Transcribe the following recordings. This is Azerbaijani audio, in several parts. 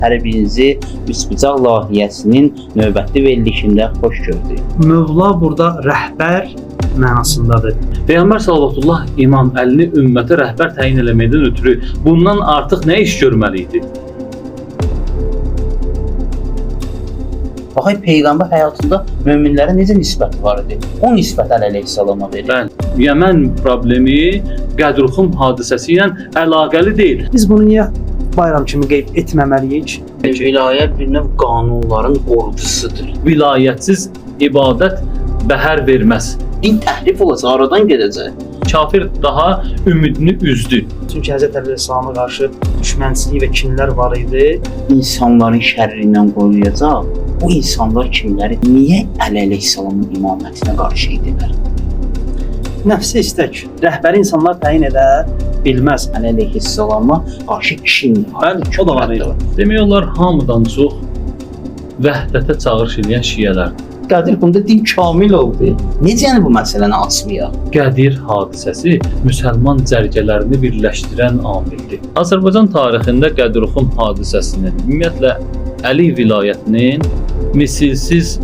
Hər birinizi Üsbucaq layihəsinin növbəti verilişində xoş gördük. Mövla burada rəhbər mənasındadır. Peyğəmbər sallallahu İmam Əlini ümmətə rəhbər təyin eləməkdən ötürü bundan artıq nə iş görməli idi? Baxay, Peyğəmbər həyatında möminlərə necə nisbət var idi? O nisbət əleyhissalama verir. Bəli, Yəmən problemi Qədruxum hadisəsi ilə əlaqəli deyil. Biz bunu niyə bayram kimi qeyd etməməliyik? Vilayət bir növ qanunların ordusudur. Vilayətsiz ibadət bəhər verməz. Din təhrif olacaq, aradan gedəcək. Kafir daha ümidini üzdü. Çünki Həzrət Əleyhissalama qarşı düşmənçilik və kinlər var idi. İnsanların şərrindən qoruyacaq. Bu insanlar kimləri? Niyə Əli əleyhissalamın imamətinə qarşı idilər? Nəfsi istək, rəhbəri insanlar təyin edə bilməz. Əli əleyhissalama qarşı kin var. Bəli, o da var idi. Demək olar hamıdan çox vəhdətə çağırış edən şiyələrdir. Qədir, bunda din kamil oldu. Necə yəni bu məsələni açmayaq? Qədir hadisəsi müsəlman cərgələrini birləşdirən amildir. Azərbaycan tarixində Qədruxum hadisəsinin, ümumiyyətlə Əli vilayətinin misilsiz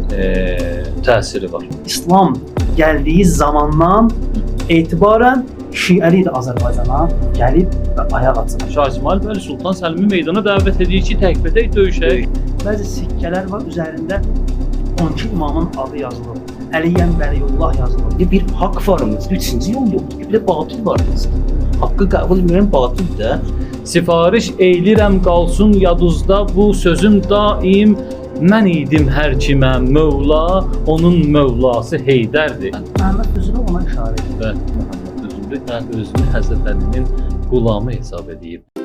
təsiri var. İslam gəldiyi zamandan etibarən Şiəli də Azərbaycana gəlib və ayaq açıb. Şah İsmail bəy Sultan Səlimi meydana dəvət edir ki, təkbətək döyüşək. Bəzi sikkələr var, üzərində 12 imamın adı yazılır. Əliyyən Vəliyullah yazılır. Bir haqq varımız, üçüncü yol yoxdur. Bir də batıl varımız. Haqqı qəbul etməyən batıl da. Sifariş eylirəm qalsın yaduzda bu sözüm daim. Mən idim hər kimə Mövla, onun Mövlası Heydərdir. Məhəmməd Özürü ona işarə edir. Və Məhəmməd Özürü özünü Həzrət Əlinin qulamı hesab edib.